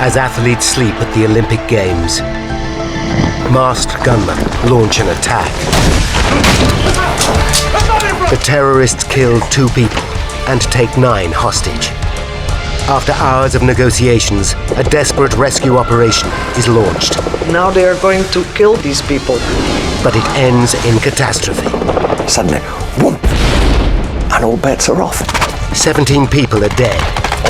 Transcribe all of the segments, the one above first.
as athletes sleep at the Olympic Games. Masked gunmen launch an attack. The terrorists kill 2 people and take 9 hostage. After hours of negotiations, a desperate rescue operation is launched. Now they are going to kill these people. But it ends in catastrophe. Suddenly, whoop, and all bets are off. 17 people are dead.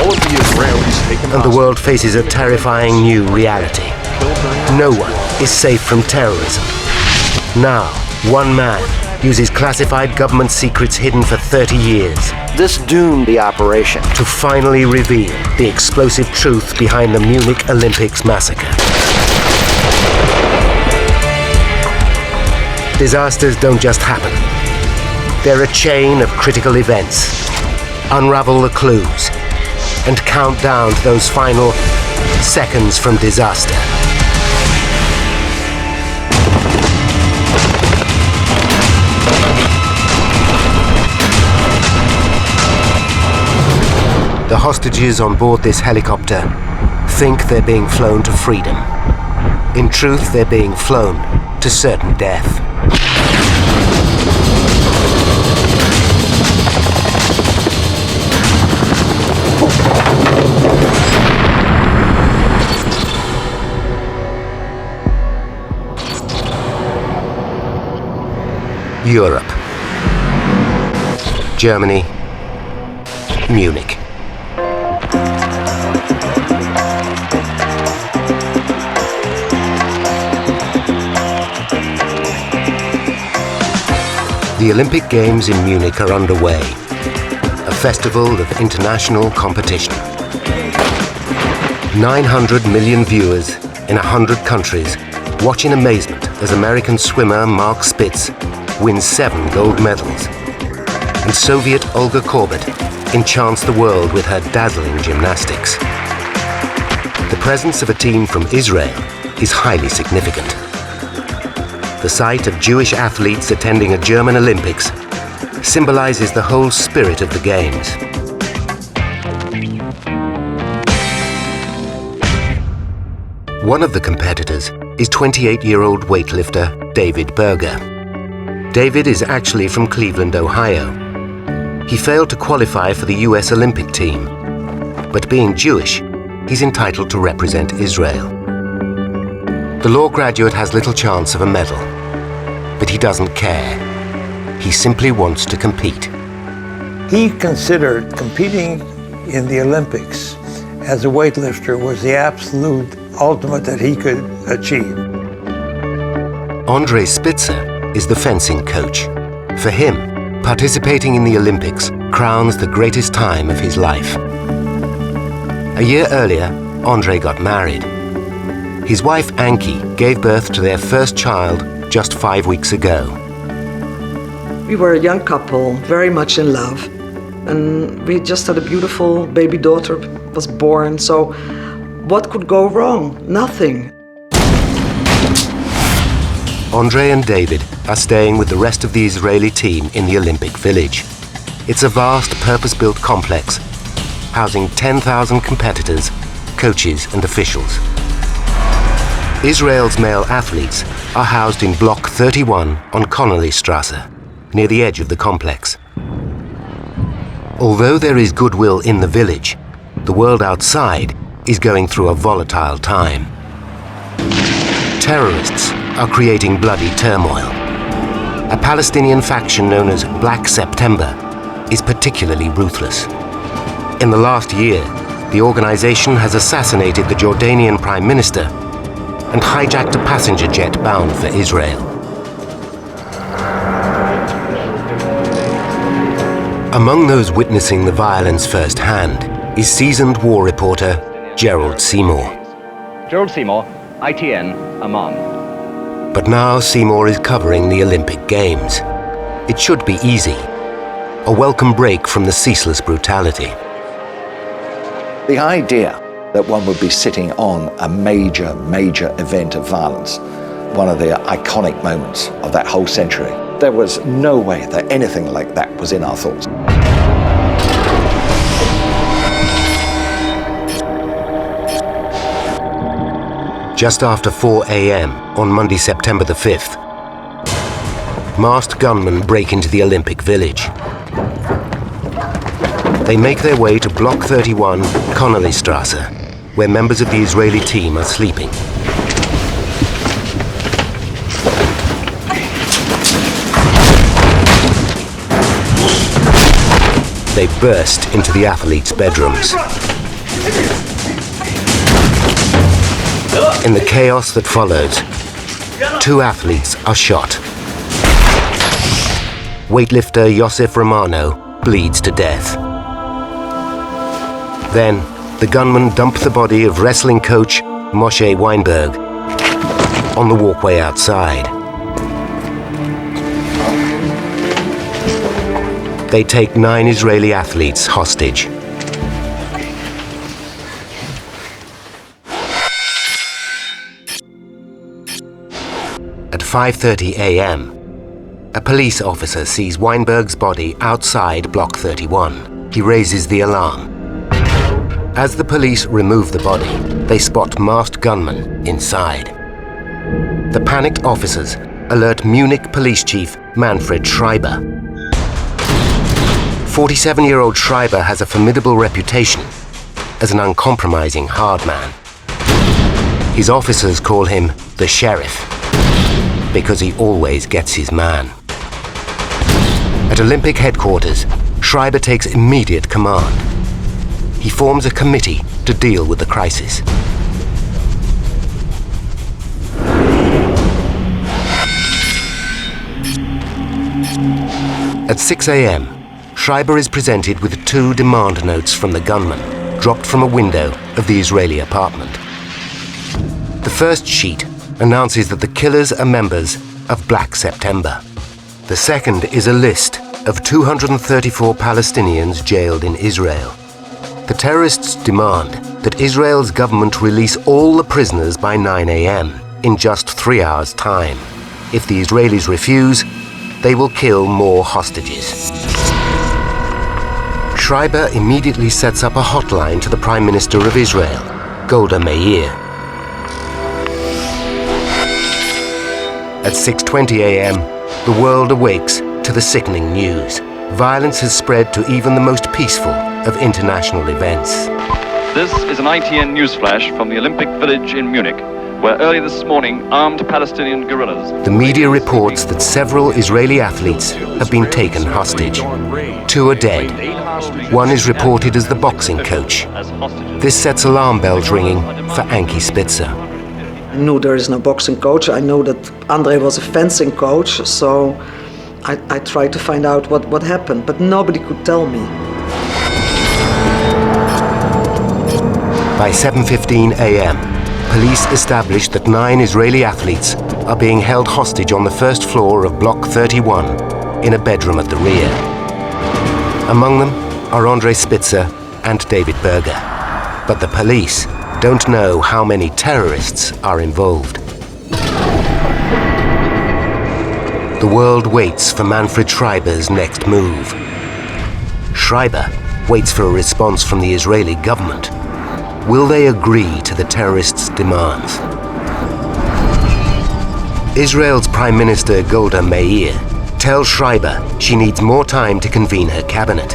All of the Israelis taken And the world faces a terrifying new reality. No one is safe from terrorism. Now, one man uses classified government secrets hidden for 30 years This doomed the operation. to finally reveal the explosive truth behind the Munich Olympics massacre. Disasters don't just happen. They're a chain of critical events. Unravel the clues and count down to those final seconds from disaster. The hostages on board this helicopter think they're being flown to freedom. In truth, they're being flown to certain death. Europe. Germany. Munich. The Olympic Games in Munich are underway, a festival of international competition. 900 million viewers in 100 countries watch in amazement as American swimmer Mark Spitz wins 7 gold medals, and Soviet Olga Korbut enchants the world with her dazzling gymnastics. The presence of a team from Israel is highly significant. The sight of Jewish athletes attending a German Olympics symbolizes the whole spirit of the Games. One of the competitors is 28-year-old weightlifter David Berger. David is actually from Cleveland, Ohio. He failed to qualify for the US Olympic team, but being Jewish, he's entitled to represent Israel. The law graduate has little chance of a medal, but he doesn't care. He simply wants to compete. He considered competing in the Olympics as a weightlifter was the absolute ultimate that he could achieve. Andre Spitzer is the fencing coach. For him, participating in the Olympics crowns the greatest time of his life. A year earlier, Andre got married. His wife, Anki, gave birth to their first child just 5 weeks ago. We were a young couple, very much in love. And we just had a beautiful baby daughter was born. So what could go wrong? Nothing. Andre and David are staying with the rest of the Israeli team in the Olympic Village. It's a vast, purpose-built complex, housing 10,000 competitors, coaches and officials. Israel's male athletes are housed in Block 31 on Connollystrasse, near the edge of the complex. Although there is goodwill in the village, the world outside is going through a volatile time. Terrorists are creating bloody turmoil. A Palestinian faction known as Black September is particularly ruthless. In the last year, the organization has assassinated the Jordanian Prime Minister and hijacked a passenger jet bound for Israel. Among those witnessing the violence firsthand is seasoned war reporter Gerald Seymour. Gerald Seymour, ITN, Amman. But now Seymour is covering the Olympic Games. It should be easy, a welcome break from the ceaseless brutality. The idea that one would be sitting on a major event of violence, one of the iconic moments of that whole century, there was no way that anything like that was in our thoughts. Just after 4 a.m. on Monday, September the 5th, masked gunmen break into the Olympic Village. They make their way to Block 31, Connollystrasse, where members of the Israeli team are sleeping. They burst into the athletes' bedrooms. In the chaos that follows, 2 athletes are shot. Weightlifter Yosef Romano bleeds to death. Then, the gunmen dump the body of wrestling coach Moshe Weinberg on the walkway outside. They take 9 Israeli athletes hostage. At 5:30 a.m., a police officer sees Weinberg's body outside Block 31. He raises the alarm. As the police remove the body, they spot masked gunmen inside. The panicked officers alert Munich police chief Manfred Schreiber. 47-year-old Schreiber has a formidable reputation as an uncompromising hard man. His officers call him the sheriff because he always gets his man. At Olympic headquarters, Schreiber takes immediate command. He forms a committee to deal with the crisis. At 6 a.m., Schreiber is presented with 2 demand notes from the gunman, dropped from a window of the Israeli apartment. The first sheet announces that the killers are members of Black September. The second is a list of 234 Palestinians jailed in Israel. The terrorists demand that Israel's government release all the prisoners by 9 a.m. in just 3 hours' time. If the Israelis refuse, they will kill more hostages. Schreiber immediately sets up a hotline to the Prime Minister of Israel, Golda Meir. At 6:20 a.m., the world awakes to the sickening news. Violence has spread to even the most peaceful of international events. This is an ITN newsflash from the Olympic Village in Munich, where early this morning armed Palestinian guerrillas... The media reports that several Israeli athletes have been taken hostage. 2 are dead. 1 is reported as the boxing coach. This sets alarm bells ringing for Anki Spitzer. I knew there is no boxing coach. I know that Andre was a fencing coach, so I tried to find out what happened, but nobody could tell me. By 7:15 a.m., police established that 9 Israeli athletes are being held hostage on the first floor of Block 31 in a bedroom at the rear. Among them are Andre Spitzer and David Berger. But the police don't know how many terrorists are involved. The world waits for Manfred Schreiber's next move. Schreiber waits for a response from the Israeli government. Will they agree to the terrorists' demands? Israel's Prime Minister Golda Meir tells Schreiber she needs more time to convene her cabinet.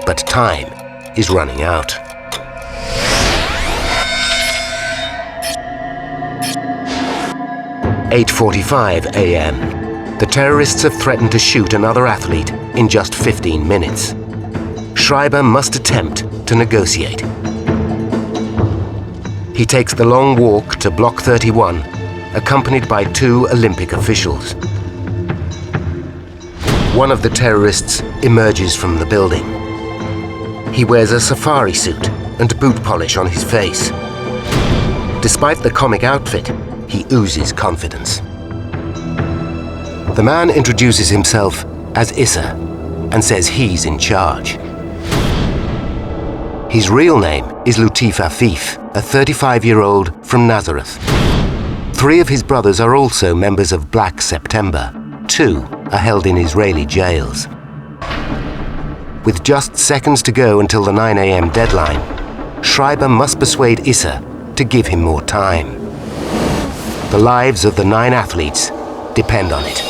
But time is running out. At 8:45 a.m., the terrorists have threatened to shoot another athlete in just 15 minutes. Schreiber must attempt to negotiate. He takes the long walk to Block 31, accompanied by 2 Olympic officials. One of the terrorists emerges from the building. He wears a safari suit and boot polish on his face. Despite the comic outfit, he oozes confidence. The man introduces himself as Issa and says he's in charge. His real name is Latif Afif, a 35-year-old from Nazareth. 3 of his brothers are also members of Black September. 2 are held in Israeli jails. With just seconds to go until the 9 a.m. deadline, Schreiber must persuade Issa to give him more time. The lives of the 9 athletes depend on it.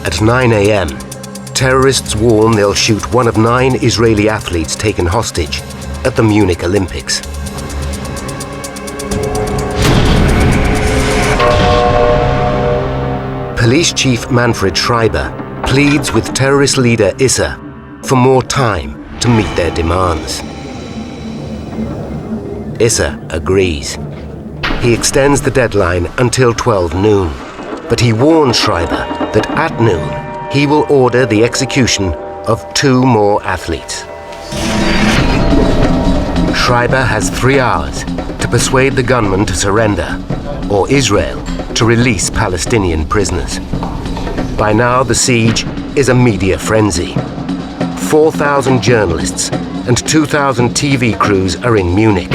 At 9 a.m., terrorists warn they'll shoot one of 9 Israeli athletes taken hostage at the Munich Olympics. Police Chief Manfred Schreiber pleads with terrorist leader Issa for more time to meet their demands. Issa agrees. He extends the deadline until 12 noon, but he warns Schreiber that at noon he will order the execution of 2 more athletes. Schreiber has 3 hours to persuade the gunmen to surrender, or Israel to release Palestinian prisoners. By now, the siege is a media frenzy. 4,000 journalists and 2,000 TV crews are in Munich.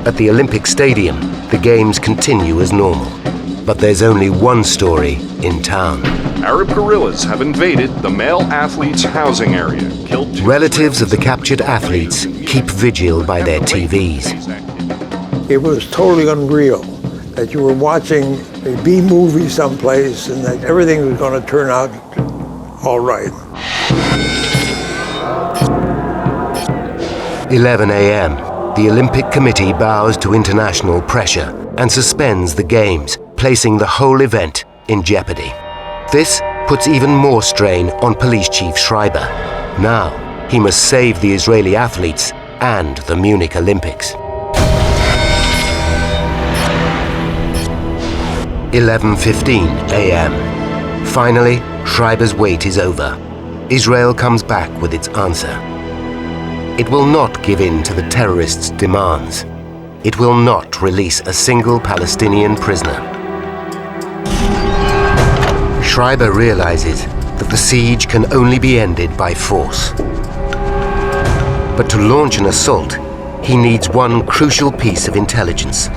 At the Olympic Stadium, the games continue as normal. But there's only one story in town. Arab guerrillas have invaded the male athletes' housing area, killed 2 Relatives of the captured athletes keep vigil by their TVs. It was totally unreal that you were watching a B-movie someplace and that everything was going to turn out all right. 11 a.m. The Olympic Committee bows to international pressure and suspends the Games, placing the whole event in jeopardy. This puts even more strain on Police Chief Schreiber. Now, he must save the Israeli athletes and the Munich Olympics. 11:15 a.m. Finally, Schreiber's wait is over. Israel comes back with its answer. It will not give in to the terrorists' demands. It will not release a single Palestinian prisoner. Schreiber realizes that the siege can only be ended by force. But to launch an assault, he needs one crucial piece of intelligence.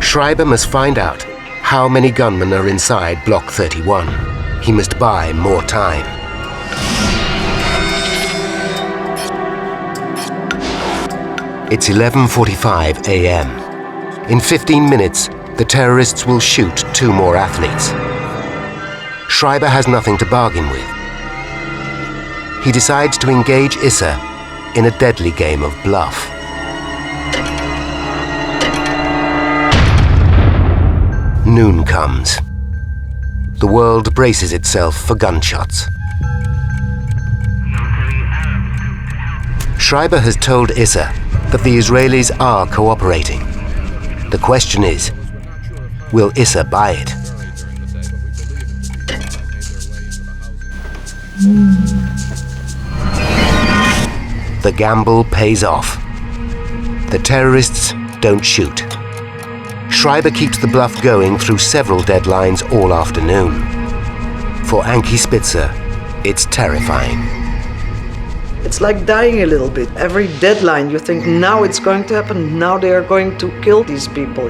Schreiber must find out how many gunmen are inside Block 31. He must buy more time. It's 11:45 a.m. In 15 minutes, the terrorists will shoot 2 more athletes. Schreiber has nothing to bargain with. He decides to engage Issa in a deadly game of bluff. Noon comes. The world braces itself for gunshots. Schreiber has told Issa that the Israelis are cooperating. The question is, will Issa buy it? The gamble pays off. The terrorists don't shoot. Schreiber keeps the bluff going through several deadlines all afternoon. For Anki Spitzer, it's terrifying. It's like dying a little bit. Every deadline you think, now it's going to happen, now they are going to kill these people.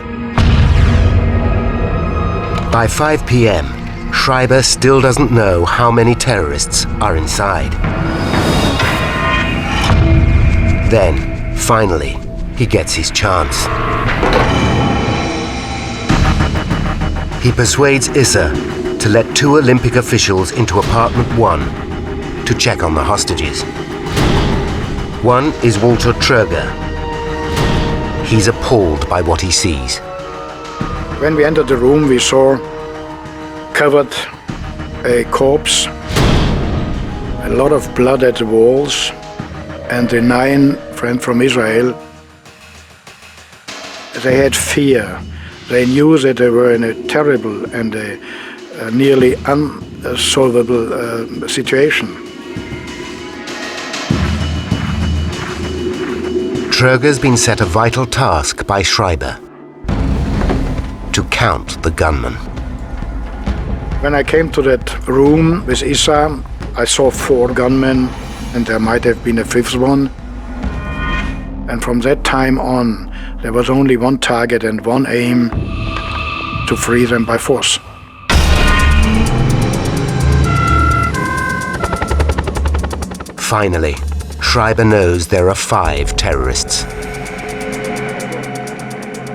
By 5 p.m., Schreiber still doesn't know how many terrorists are inside. Then, finally, he gets his chance. He persuades Issa to let 2 Olympic officials into apartment 1 to check on the hostages. One is Walter Tröger. He's appalled by what he sees. When we entered the room, we saw covered a corpse, a lot of blood at the walls, and the 9 friends from Israel, they had fear. They knew that they were in a terrible and a nearly unsolvable situation. Tröger's been set a vital task by Schreiber: to count the gunmen. When I came to that room with Issa, I saw 4 gunmen, and there might have been a 5th one. And from that time on, there was only one target and one aim: to free them by force. Finally, Schreiber knows there are 5 terrorists.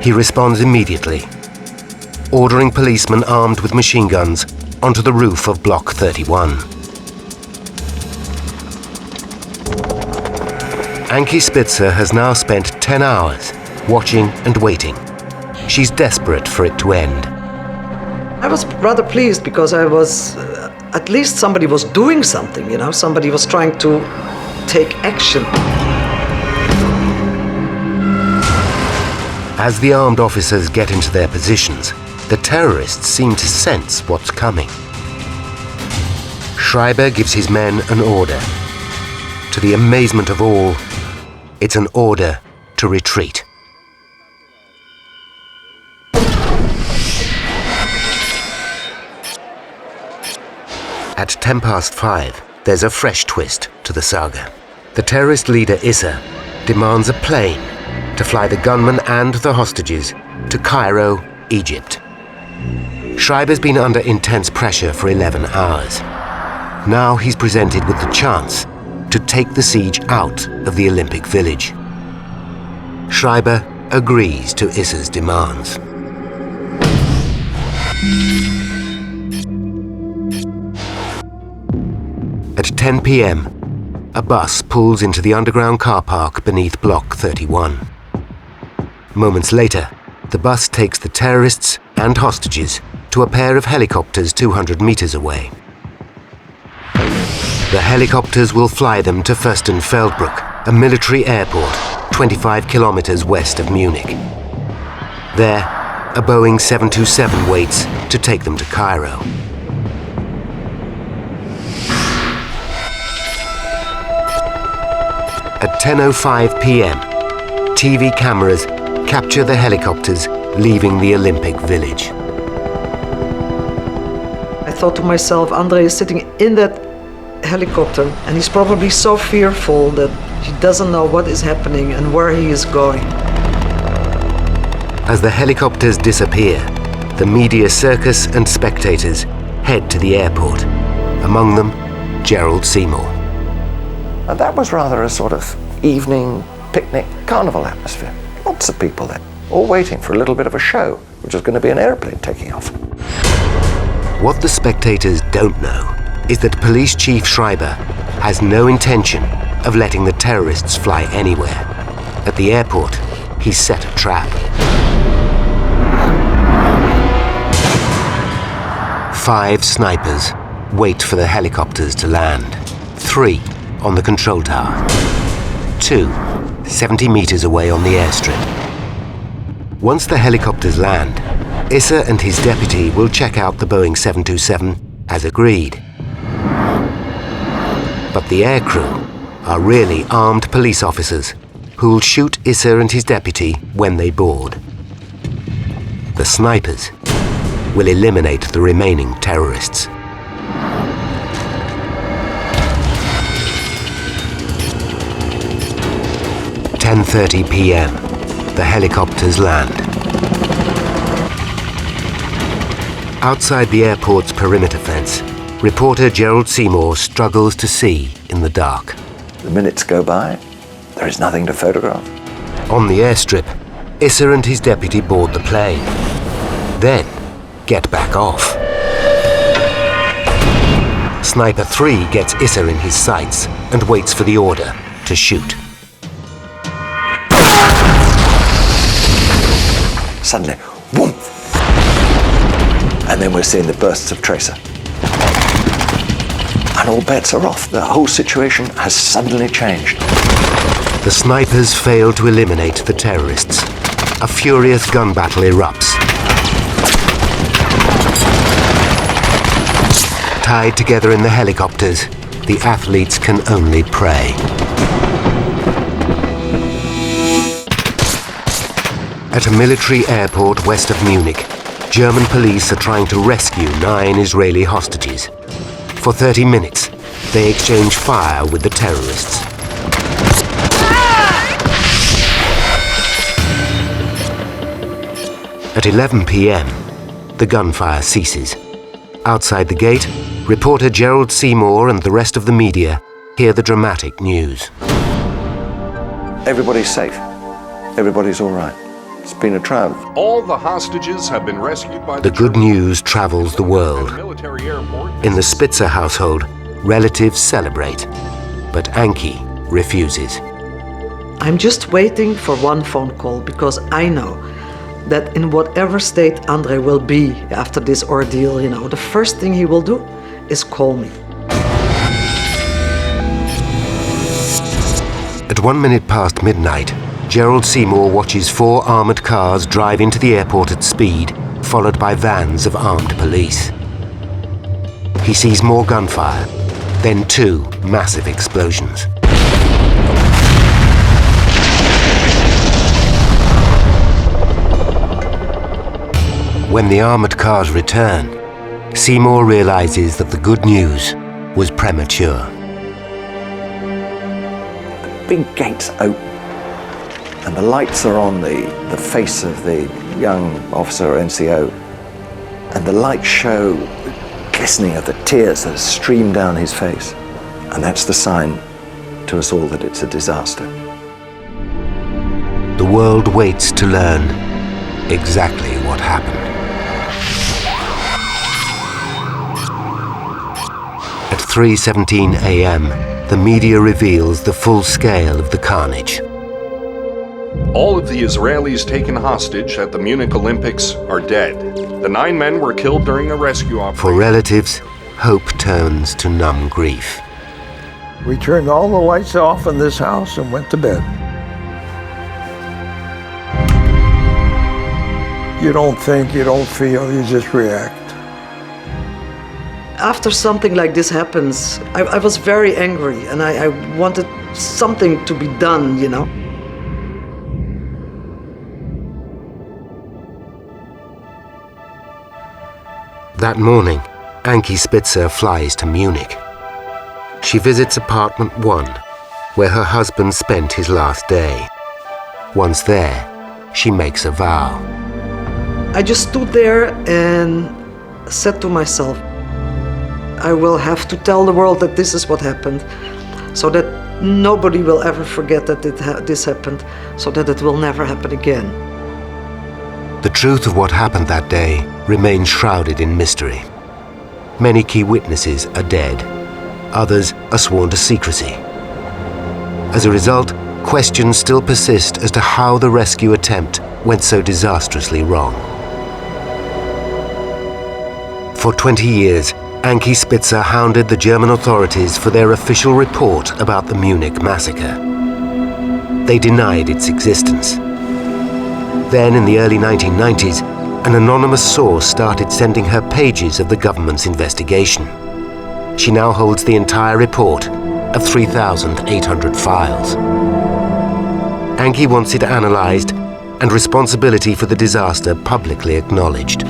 He responds immediately, ordering policemen armed with machine guns onto the roof of Block 31. Ankie Spitzer has now spent 10 hours watching and waiting. She's desperate for it to end. I was rather pleased because I was, at least somebody was doing something, you know, somebody was trying to take action. As the armed officers get into their positions, the terrorists seem to sense what's coming. Schreiber gives his men an order. To the amazement of all, it's an order to retreat. At 5:10, there's a fresh twist to the saga. The terrorist leader Issa demands a plane to fly the gunman and the hostages to Cairo, Egypt. Schreiber's been under intense pressure for 11 hours. Now he's presented with the chance to take the siege out of the Olympic Village. Schreiber agrees to Issa's demands. At 10 p.m., a bus pulls into the underground car park beneath Block 31. Moments later, the bus takes the terrorists and hostages to a pair of helicopters 200 meters away. The helicopters will fly them to Fürstenfeldbruck, a military airport 25 kilometers west of Munich. There, a Boeing 727 waits to take them to Cairo. At 10:05 p.m., TV cameras capture the helicopters leaving the Olympic Village. I thought to myself, André is sitting in that helicopter and he's probably so fearful that he doesn't know what is happening and where he is going. As the helicopters disappear, the media circus and spectators head to the airport. Among them, Gerald Seymour. And that was rather a sort of evening picnic carnival atmosphere. Lots of people there, all waiting for a little bit of a show, which is going to be an airplane taking off. What the spectators don't know is that Police Chief Schreiber has no intention of letting the terrorists fly anywhere. At the airport, he's set a trap. 5 snipers wait for the helicopters to land. 3 on the control tower. 2 70 meters away on the airstrip. Once the helicopters land, Issa and his deputy will check out the Boeing 727 as agreed. But the aircrew are really armed police officers who'll shoot Issa and his deputy when they board. The snipers will eliminate the remaining terrorists. At 10:30 p.m., the helicopters land. Outside the airport's perimeter fence, reporter Gerald Seymour struggles to see in the dark. The minutes go by, there is nothing to photograph. On the airstrip, Issa and his deputy board the plane. Then, get back off. Sniper 3 gets Issa in his sights and waits for the order to shoot. Suddenly, whoom! And then we're seeing the bursts of tracer. And all bets are off. The whole situation has suddenly changed. The snipers fail to eliminate the terrorists. A furious gun battle erupts. Tied together in the helicopters, the athletes can only pray. At a military airport west of Munich, German police are trying to rescue 9 Israeli hostages. For 30 minutes, they exchange fire with the terrorists. At 11 p.m., the gunfire ceases. Outside the gate, reporter Gerald Seymour and the rest of the media hear the dramatic news. Everybody's safe. Everybody's all right. It's been a triumph. All the hostages have been rescued by The good Germans. news travels the world. Military airport. In the Spitzer household, relatives celebrate, but Anki refuses. I'm just waiting for one phone call because I know that in whatever state André will be after this ordeal, the first thing he will do is call me. At 1 minute past midnight, Gerald Seymour watches 4 armoured cars drive into the airport at speed, followed by vans of armed police. He sees more gunfire, then 2 massive explosions. When the armoured cars return, Seymour realises that the good news was premature. Big gates open, and the lights are on the face of the young officer NCO, and the lights show the glistening of the tears that stream down his face. And that's the sign to us all that it's a disaster. The world waits to learn exactly what happened. At 3:17 a.m., the media reveals the full scale of the carnage. All of the Israelis taken hostage at the Munich Olympics are dead. The 9 men were killed during a rescue For operation. relatives, hope turns to numb grief. We turned all the lights off in this house and went to bed. You don't think, you don't feel, you just react. After something like this happens, I was very angry and I wanted something to be done, That morning, Anki Spitzer flies to Munich. She visits apartment 1, where her husband spent his last day. Once there, she makes a vow. I just stood there and said to myself, I will have to tell the world that this is what happened, so that nobody will ever forget that this happened, so that it will never happen again. The truth of what happened that day remains shrouded in mystery. Many key witnesses are dead. Others are sworn to secrecy. As a result, questions still persist as to how the rescue attempt went so disastrously wrong. For 20 years, Anki Spitzer hounded the German authorities for their official report about the Munich massacre. They denied its existence. Then, in the early 1990s, an anonymous source started sending her pages of the government's investigation. She now holds the entire report of 3,800 files. Anki wants it analyzed and responsibility for the disaster publicly acknowledged.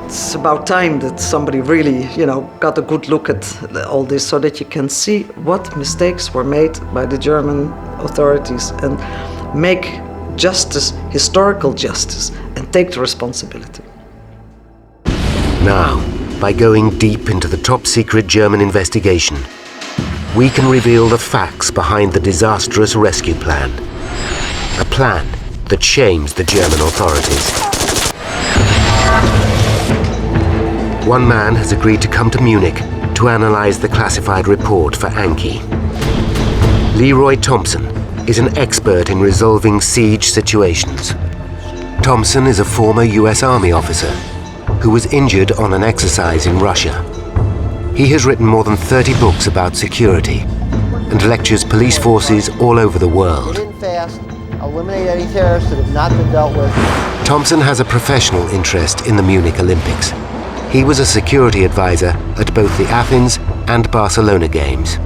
It's about time that somebody really, got a good look at all this so that you can see what mistakes were made by the German authorities and make justice, historical justice, and take the responsibility. Now, by going deep into the top-secret German investigation, we can reveal the facts behind the disastrous rescue plan. A plan that shames the German authorities. One man has agreed to come to Munich to analyze the classified report for Anki. Leroy Thompson is an expert in resolving siege situations. Thompson is a former US Army officer who was injured on an exercise in Russia. He has written more than 30 books about security and lectures police forces all over the world. Eliminate any terrorists that have not been dealt with. Thompson has a professional interest in the Munich Olympics. He was a security advisor at both the Athens and Barcelona Games.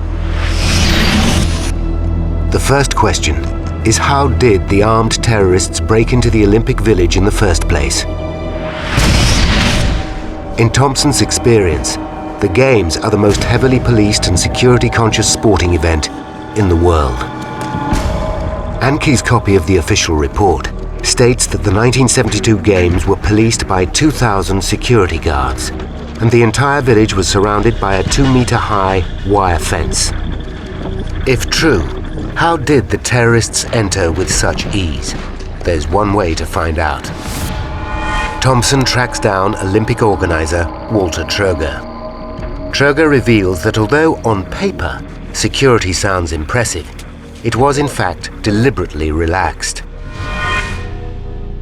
The first question is, how did the armed terrorists break into the Olympic Village in the first place? In Thompson's experience, the Games are the most heavily policed and security-conscious sporting event in the world. Anki's copy of the official report states that the 1972 Games were policed by 2,000 security guards. and the entire village was surrounded by a 2-meter-high wire fence. If true, how did the terrorists enter with such ease? There's one way to find out. Thompson tracks down Olympic organizer Walter Troger. Troger reveals that although on paper security sounds impressive, it was in fact deliberately relaxed.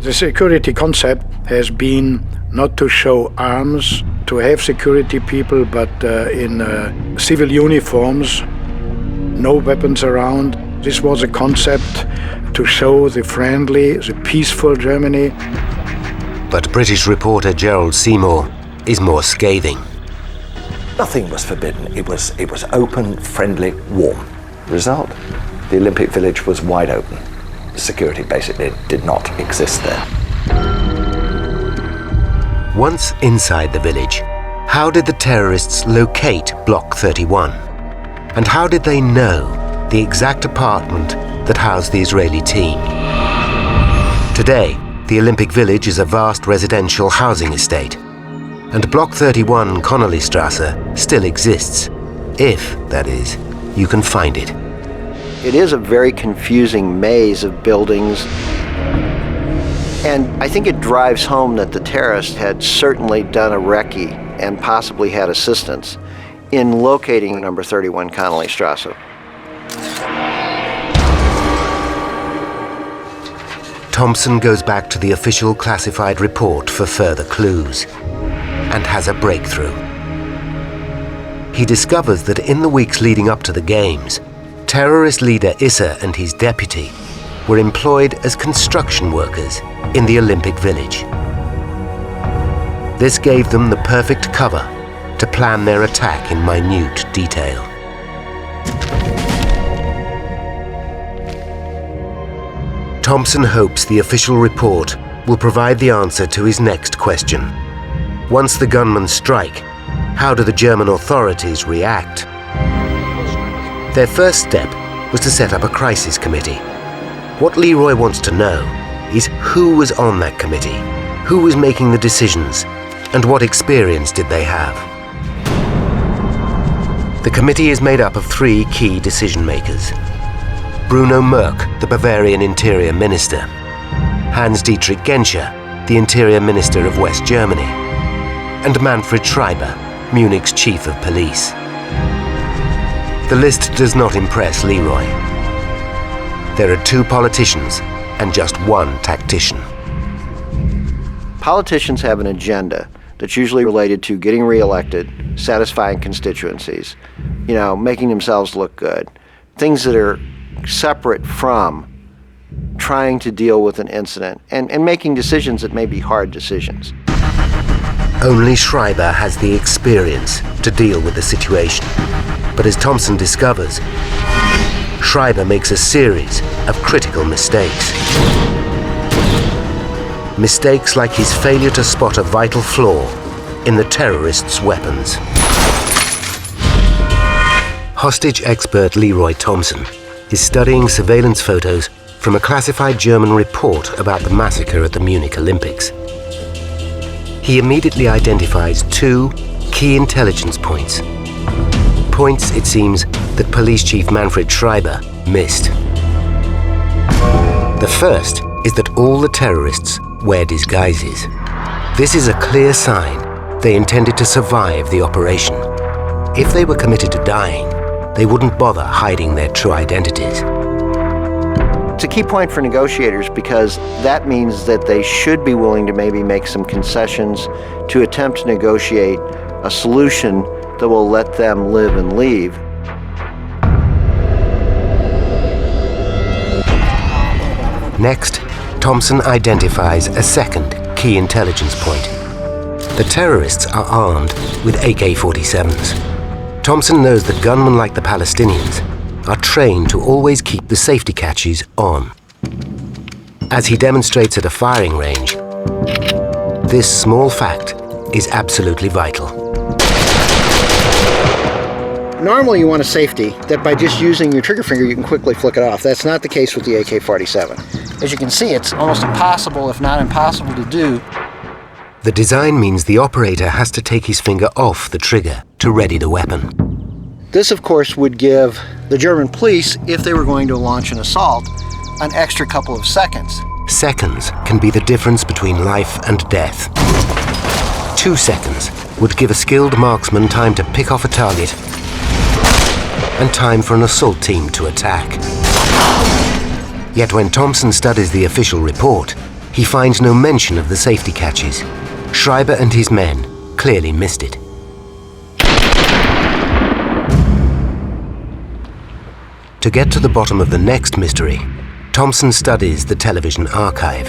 The security concept has been not to show arms, to have security people, but in civil uniforms, no weapons around. This was a concept to show the friendly, the peaceful Germany. But British reporter Gerald Seymour is more scathing. Nothing was forbidden. It was open, friendly, warm. Result, the Olympic Village was wide open. Security basically did not exist there. Once inside the village, how did the terrorists locate Block 31? And how did they know the exact apartment that housed the Israeli team? Today, the Olympic Village is a vast residential housing estate, and Block 31 Connollystrasse still exists, if, that is, you can find it. It is a very confusing maze of buildings, and I think it drives home that the terrorists had certainly done a recce and possibly had assistance in locating number 31 Connollystrasse. Thompson goes back to the official classified report for further clues and has a breakthrough. He discovers that in the weeks leading up to the Games, terrorist leader Issa and his deputy were employed as construction workers in the Olympic Village. This gave them the perfect cover to plan their attack in minute detail. Thompson hopes the official report will provide the answer to his next question. Once the gunmen strike, how do the German authorities react? Their first step was to set up a crisis committee. What Leroy wants to know is who was on that committee, who was making the decisions, and what experience did they have. The committee is made up of 3 key decision-makers. Bruno Merck, the Bavarian Interior Minister, Hans-Dietrich Genscher, the Interior Minister of West Germany, and Manfred Schreiber, Munich's Chief of Police. The list does not impress Leroy. There are 2 politicians and just 1 tactician. Politicians have an agenda that's usually related to getting reelected, satisfying constituencies, making themselves look good. Things that are separate from trying to deal with an incident and making decisions that may be hard decisions. Only Schreiber has the experience to deal with the situation. But as Thompson discovers, Schreiber makes a series of critical mistakes. Mistakes like his failure to spot a vital flaw in the terrorists' weapons. Hostage expert Leroy Thompson is studying surveillance photos from a classified German report about the massacre at the Munich Olympics. He immediately identifies 2 key intelligence points. Points, it seems, that Police Chief Manfred Schreiber missed. The first is that all the terrorists wear disguises. This is a clear sign they intended to survive the operation. If they were committed to dying, they wouldn't bother hiding their true identities. It's a key point for negotiators because that means that they should be willing to maybe make some concessions to attempt to negotiate a solution that will let them live and leave. Next, Thompson identifies a second key intelligence point. The terrorists are armed with AK-47s. Thompson knows that gunmen like the Palestinians are trained to always keep the safety catches on. As he demonstrates at a firing range, this small fact is absolutely vital. Normally you want a safety that by just using your trigger finger you can quickly flick it off. That's not the case with the AK-47. As you can see, it's almost impossible, if not impossible, to do. The design means the operator has to take his finger off the trigger to ready the weapon. This, of course, would give the German police, if they were going to launch an assault, an extra couple of seconds. Seconds can be the difference between life and death. 2 seconds would give a skilled marksman time to pick off a target and time for an assault team to attack. Yet when Thompson studies the official report, he finds no mention of the safety catches. Schreiber and his men clearly missed it. To get to the bottom of the next mystery, Thompson studies the television archive.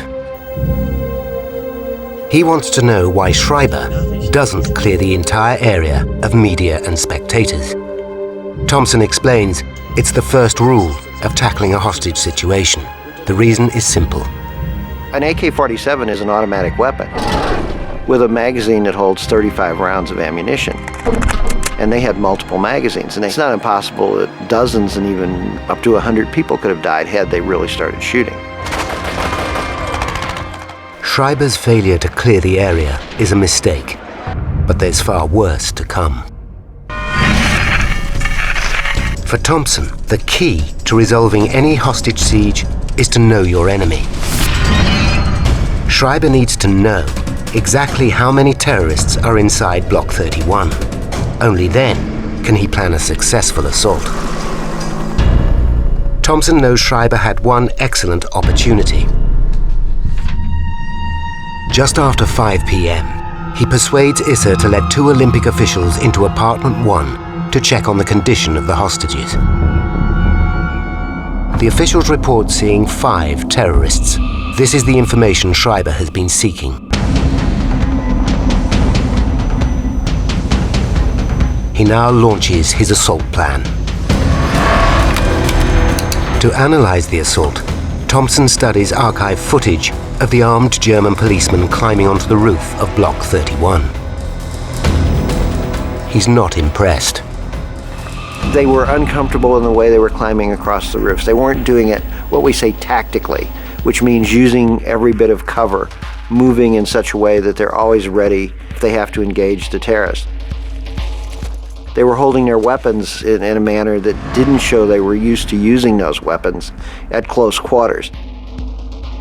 He wants to know why Schreiber doesn't clear the entire area of media and spectators. Thompson explains it's the first rule of tackling a hostage situation. The reason is simple. An AK-47 is an automatic weapon with a magazine that holds 35 rounds of ammunition. And they had multiple magazines, and it's not impossible that dozens and even up to 100 people could have died had they really started shooting. Schreiber's failure to clear the area is a mistake, but there's far worse to come. For Thompson, the key to resolving any hostage siege is to know your enemy. Schreiber needs to know exactly how many terrorists are inside Block 31. Only then can he plan a successful assault. Thompson knows Schreiber had one excellent opportunity. Just after 5 p.m., he persuades Issa to let 2 Olympic officials into apartment 1 to check on the condition of the hostages. The officials report seeing 5 terrorists. This is the information Schreiber has been seeking. He now launches his assault plan. To analyze the assault, Thompson studies archive footage of the armed German policemen climbing onto the roof of Block 31. He's not impressed. They were uncomfortable in the way they were climbing across the roofs. They weren't doing it, what we say, tactically, which means using every bit of cover, moving in such a way that they're always ready if they have to engage the terrorists. They were holding their weapons in a manner that didn't show they were used to using those weapons at close quarters.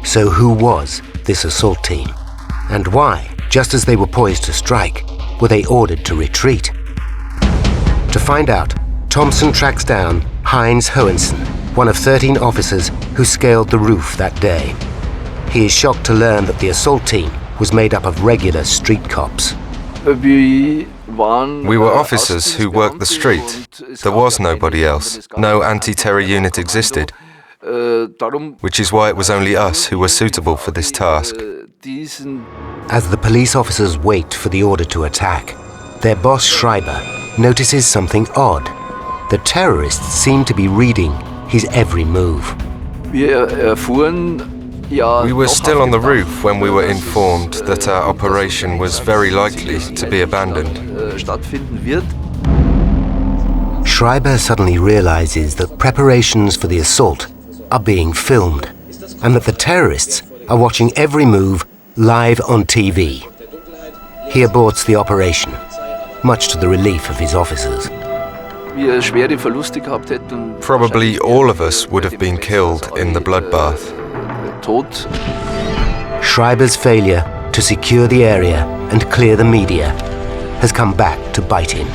So who was this assault team? And why, just as they were poised to strike, were they ordered to retreat? To find out, Thompson tracks down Heinz Hohensen, one of 13 officers who scaled the roof that day. He is shocked to learn that the assault team was made up of regular street cops. We were officers who worked the street. There was nobody else. No anti-terror unit existed, which is why it was only us who were suitable for this task. As the police officers wait for the order to attack, their boss Schreiber notices something odd. The terrorists seem to be reading his every move. We were still on the roof when we were informed that our operation was very likely to be abandoned. Schreiber suddenly realizes that preparations for the assault are being filmed, and that the terrorists are watching every move live on TV. He aborts the operation, much to the relief of his officers. Probably all of us would have been killed in the bloodbath. Schreiber's failure to secure the area and clear the media has come back to bite him.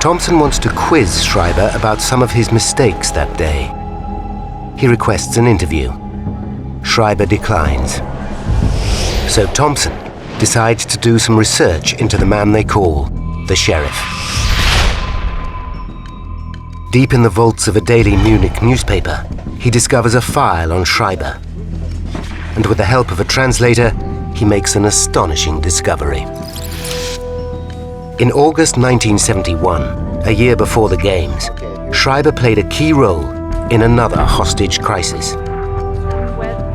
Thompson wants to quiz Schreiber about some of his mistakes that day. He requests an interview. Schreiber declines. So Thompson decides to do some research into the man they call the sheriff. Deep in the vaults of a daily Munich newspaper, he discovers a file on Schreiber. And with the help of a translator, he makes an astonishing discovery. In August 1971, a year before the Games, Schreiber played a key role in another hostage crisis.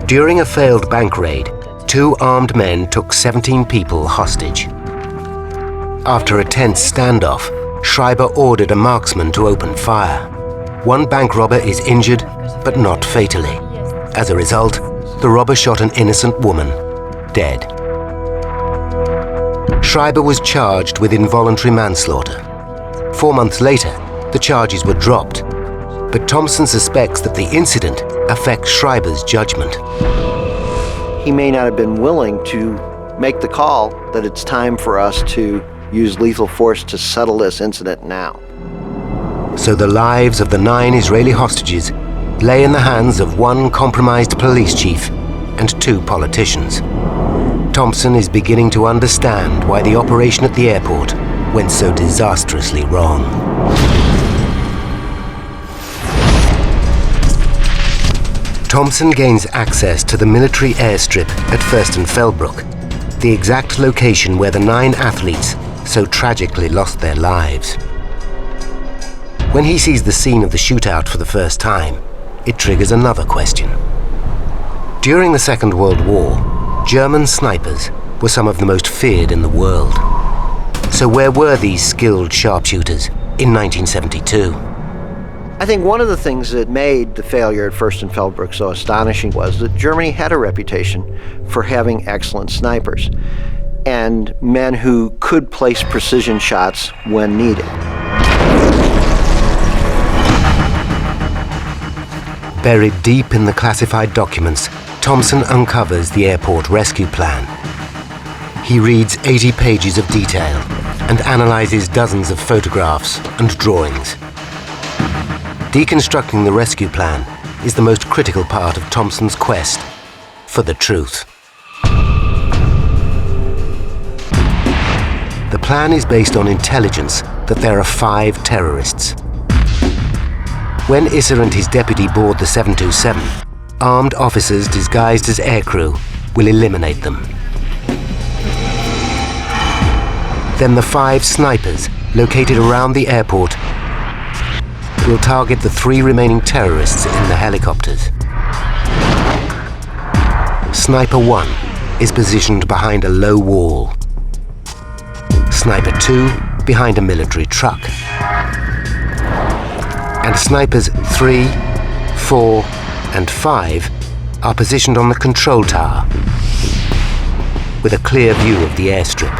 During a failed bank raid, 2 armed men took 17 people hostage. After a tense standoff, Schreiber ordered a marksman to open fire. 1 bank robber is injured, but not fatally. As a result, the robber shot an innocent woman, dead. Schreiber was charged with involuntary manslaughter. 4 months later, the charges were dropped, but Thompson suspects that the incident affects Schreiber's judgment. He may not have been willing to make the call that it's time for us to use lethal force to settle this incident now. So the lives of the 9 Israeli hostages lay in the hands of one compromised police chief and 2 politicians. Thompson is beginning to understand why the operation at the airport went so disastrously wrong. Thompson gains access to the military airstrip at Fürstenfeldbruck, the exact location where the 9 athletes so tragically lost their lives. When he sees the scene of the shootout for the first time, it triggers another question. During the Second World War, German snipers were some of the most feared in the world. So where were these skilled sharpshooters in 1972? I think one of the things that made the failure at Fürstenfeldbruck so astonishing was that Germany had a reputation for having excellent snipers and men who could place precision shots when needed. Buried deep in the classified documents, Thompson uncovers the airport rescue plan. He reads 80 pages of detail and analyzes dozens of photographs and drawings. Deconstructing the rescue plan is the most critical part of Thompson's quest for the truth. The plan is based on intelligence that there are 5 terrorists. When Issa and his deputy board the 727, armed officers disguised as aircrew will eliminate them. Then the 5 snipers located around the airport will target the 3 remaining terrorists in the helicopters. Sniper 1 is positioned behind a low wall. Sniper 2 behind a military truck. And snipers 3, 4, and 5 are positioned on the control tower with a clear view of the airstrip.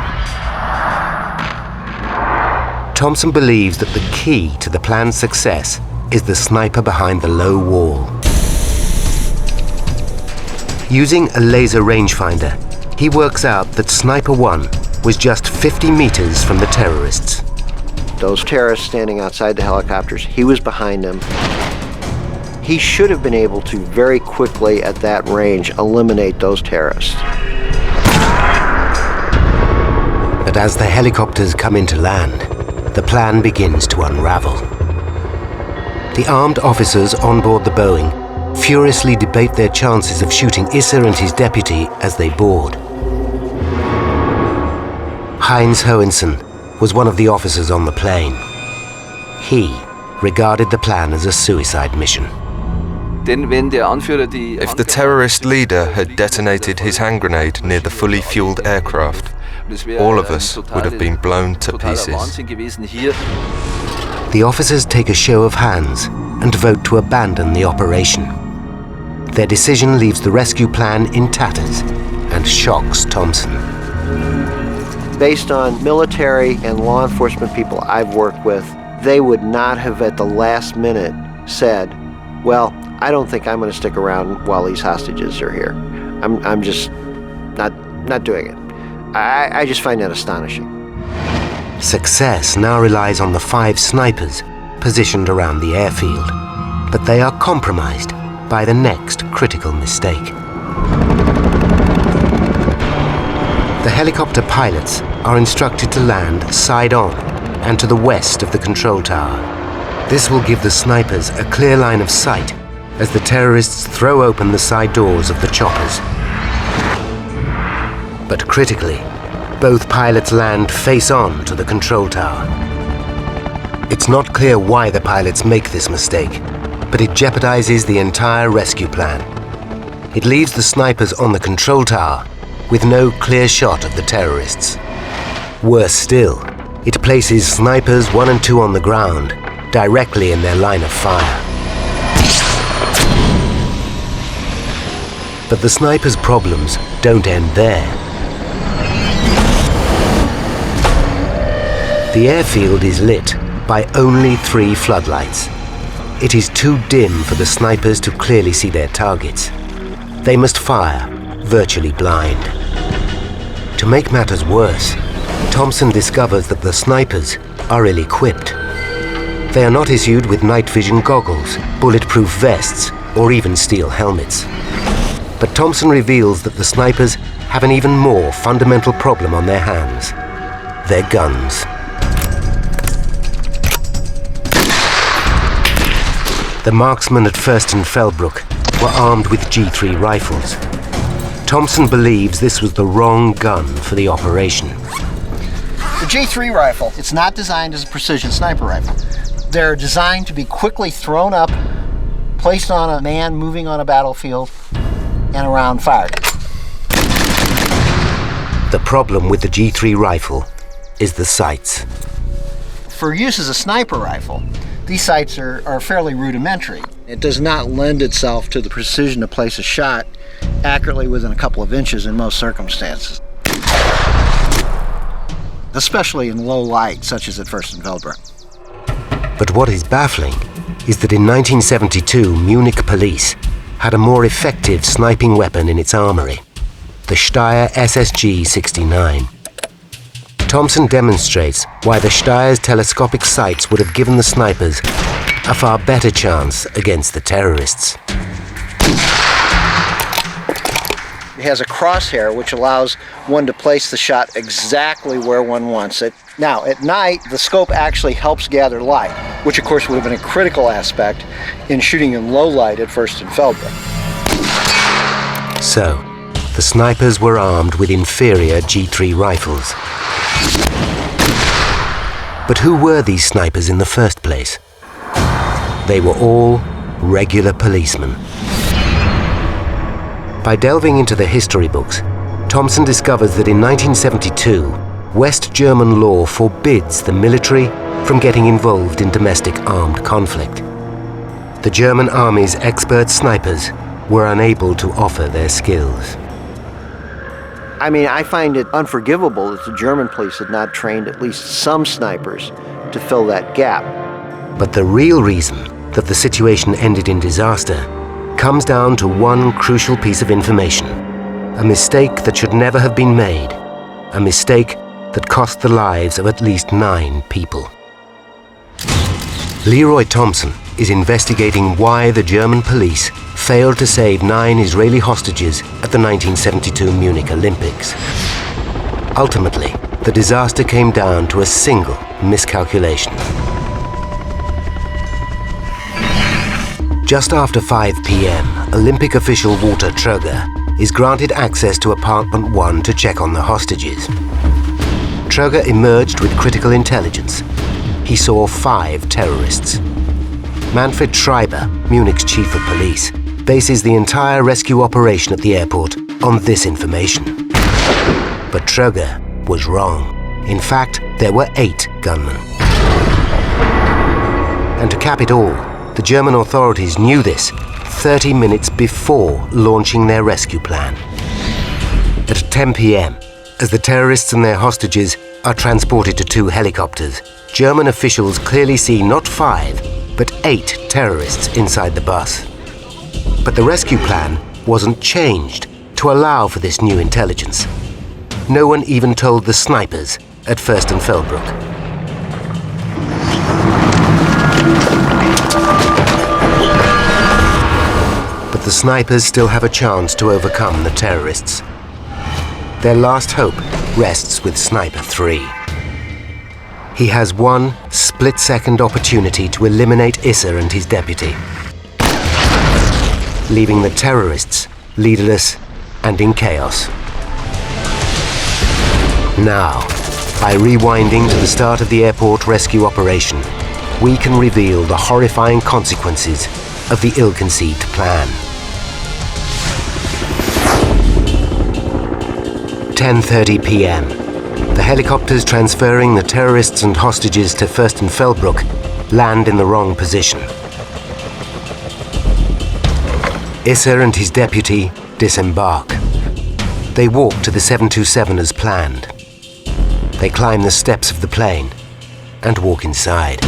Thompson believes that the key to the plan's success is the sniper behind the low wall. Using a laser rangefinder, he works out that Sniper 1 was just 50 meters from the terrorists. Those terrorists standing outside the helicopters, he was behind them. He should have been able to very quickly at that range eliminate those terrorists. But as the helicopters come into land, the plan begins to unravel. The armed officers on board the Boeing furiously debate their chances of shooting Issa and his deputy as they board. Heinz Hohensen was one of the officers on the plane. He regarded the plan as a suicide mission. If the terrorist leader had detonated his hand grenade near the fully fueled aircraft, all of us would have been blown to pieces. The officers take a show of hands and vote to abandon the operation. Their decision leaves the rescue plan in tatters and shocks Thompson. Based on military and law enforcement people I've worked with, they would not have at the last minute said, well, I don't think I'm going to stick around while these hostages are here. I'm just not doing it. I just find that astonishing. Success now relies on the 5 snipers positioned around the airfield, but they are compromised by the next critical mistake. The helicopter pilots are instructed to land side on and to the west of the control tower. This will give the snipers a clear line of sight as the terrorists throw open the side doors of the choppers. But critically, both pilots land face-on to the control tower. It's not clear why the pilots make this mistake, but it jeopardizes the entire rescue plan. It leaves the snipers on the control tower with no clear shot of the terrorists. Worse still, it places snipers 1 and 2 on the ground, directly in their line of fire. But the snipers' problems don't end there. The airfield is lit by only 3 floodlights. It is too dim for the snipers to clearly see their targets. They must fire, virtually blind. To make matters worse, Thompson discovers that the snipers are ill-equipped. They are not issued with night vision goggles, bulletproof vests, or even steel helmets. But Thompson reveals that the snipers have an even more fundamental problem on their hands: their guns. The marksmen at Fürstenfeldbruck were armed with G3 rifles. Thompson believes this was the wrong gun for the operation. The G3 rifle, it's not designed as a precision sniper rifle. They're designed to be quickly thrown up, placed on a man moving on a battlefield, and a round fired. The problem with the G3 rifle is the sights. For use as a sniper rifle, these sights are fairly rudimentary. It does not lend itself to the precision to place a shot accurately within a couple of inches in most circumstances, especially in low light, such as at Fürstenfeldbruck. But what is baffling is that in 1972, Munich police had a more effective sniping weapon in its armory, the Steyr SSG-69. Thompson demonstrates why the Steyr's telescopic sights would have given the snipers a far better chance against the terrorists. It has a crosshair which allows one to place the shot exactly where one wants it. Now, at night, the scope actually helps gather light, which of course would have been a critical aspect in shooting in low light at Fürstenfeldbruck. So, the snipers were armed with inferior G3 rifles. But who were these snipers in the first place? They were all regular policemen. By delving into the history books, Thompson discovers that in 1972, West German law forbids the military from getting involved in domestic armed conflict. The German army's expert snipers were unable to offer their skills. I mean, I find it unforgivable that the German police had not trained at least some snipers to fill that gap. But the real reason that the situation ended in disaster comes down to one crucial piece of information, a mistake that should never have been made, a mistake that cost the lives of at least 9 people. Leroy Thompson is investigating why the German police failed to save 9 Israeli hostages at the 1972 Munich Olympics. Ultimately, the disaster came down to a single miscalculation. Just after 5 p.m., Olympic official Walter Tröger is granted access to apartment 1 to check on the hostages. Tröger emerged with critical intelligence. He saw 5 terrorists. Manfred Schreiber, Munich's chief of police, bases the entire rescue operation at the airport on this information. But Tröger was wrong. In fact, there were 8 gunmen. And to cap it all, the German authorities knew this 30 minutes before launching their rescue plan. At 10 p.m., as the terrorists and their hostages are transported to 2 helicopters, German officials clearly see not 5, but 8 terrorists inside the bus. But the rescue plan wasn't changed to allow for this new intelligence. No one even told the snipers at Fürstenfeldbruck. But the snipers still have a chance to overcome the terrorists. Their last hope rests with Sniper 3. He has one split-second opportunity to eliminate Issa and his deputy, leaving the terrorists leaderless and in chaos. Now, by rewinding to the start of the airport rescue operation, we can reveal the horrifying consequences of the ill-conceived plan. 10:30 p.m. The helicopters transferring the terrorists and hostages to Fürstenfeldbruck land in the wrong position. Issa and his deputy disembark. They walk to the 727 as planned. They climb the steps of the plane and walk inside.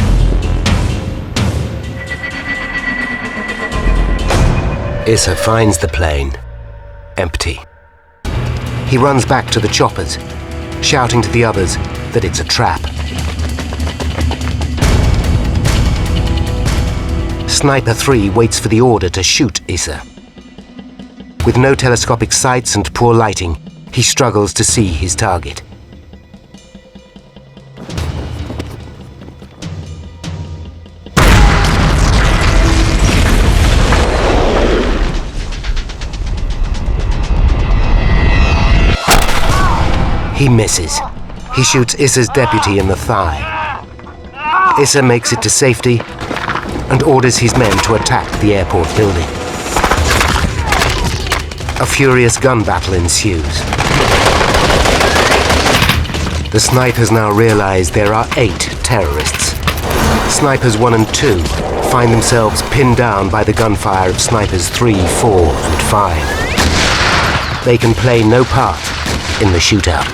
Issa finds the plane empty. He runs back to the choppers, shouting to the others that it's a trap. Sniper 3 waits for the order to shoot Issa. With no telescopic sights and poor lighting, he struggles to see his target. He misses. He shoots Issa's deputy in the thigh. Issa makes it to safety and orders his men to attack the airport building. A furious gun battle ensues. The snipers now realize there are 8 terrorists. Snipers 1 and 2 find themselves pinned down by the gunfire of snipers 3, 4, and 5. They can play no part in the shootout.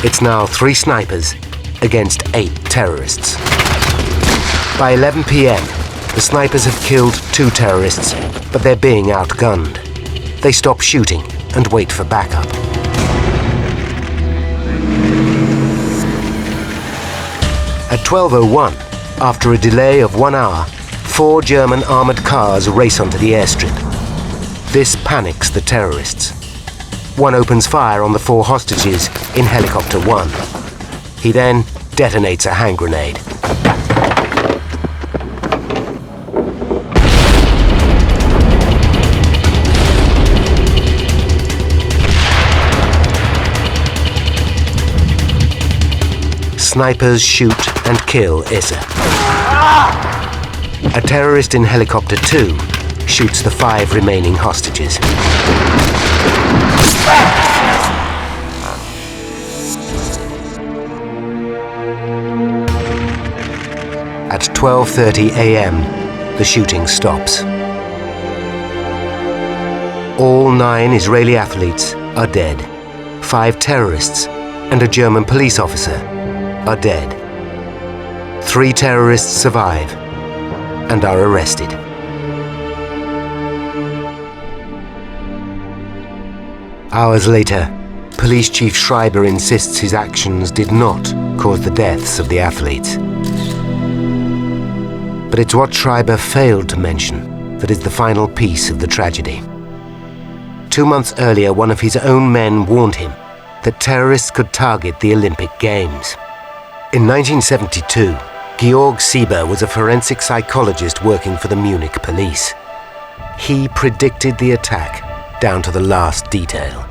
It's now 3 snipers against 8 terrorists. By 11 p.m., the snipers have killed 2 terrorists, but they're being outgunned. They stop shooting and wait for backup. At 12:01, after a delay of 1 hour, 4 German armored cars race onto the airstrip. This panics the terrorists. One opens fire on the 4 hostages in helicopter 1. He then detonates a hand grenade. Snipers shoot and kill Issa. A terrorist in helicopter 2 shoots the 5 remaining hostages. At 12:30 a.m., the shooting stops. All 9 Israeli athletes are dead. 5 terrorists and a German police officer are dead. 3 terrorists survive and are arrested. Hours later, Police Chief Schreiber insists his actions did not cause the deaths of the athletes. But it's what Schreiber failed to mention that is the final piece of the tragedy. 2 months earlier, one of his own men warned him that terrorists could target the Olympic Games. In 1972, Georg Sieber was a forensic psychologist working for the Munich police. He predicted the attack down to the last detail.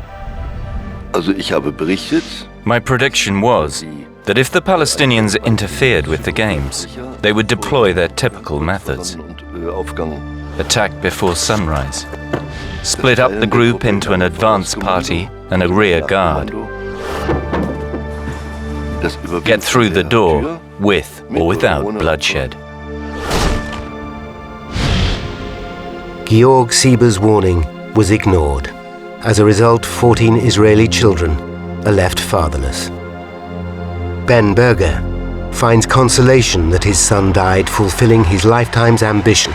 My prediction was that if the Palestinians interfered with the games, they would deploy their typical methods. Attack before sunrise. Split up the group into an advance party and a rear guard. Get through the door with or without bloodshed. Georg Sieber's warning was ignored. As a result, 14 Israeli children are left fatherless. Ben Berger finds consolation that his son died fulfilling his lifetime's ambition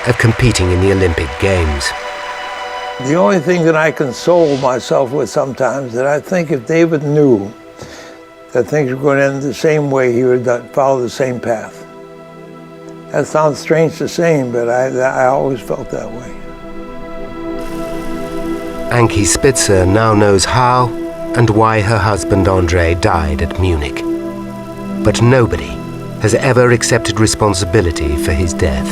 of competing in the Olympic Games. The only thing that I console myself with sometimes, that I think if David knew that things were going to end the same way, he would follow the same path. That sounds strange to say, but I always felt that way. Ankie Spitzer now knows how and why her husband Andre died at Munich. But nobody has ever accepted responsibility for his death.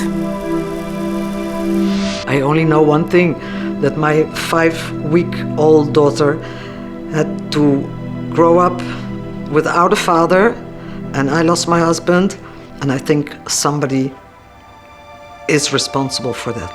I only know one thing, that my 5-week-old daughter had to grow up without a father, and I lost my husband, and I think somebody is responsible for that.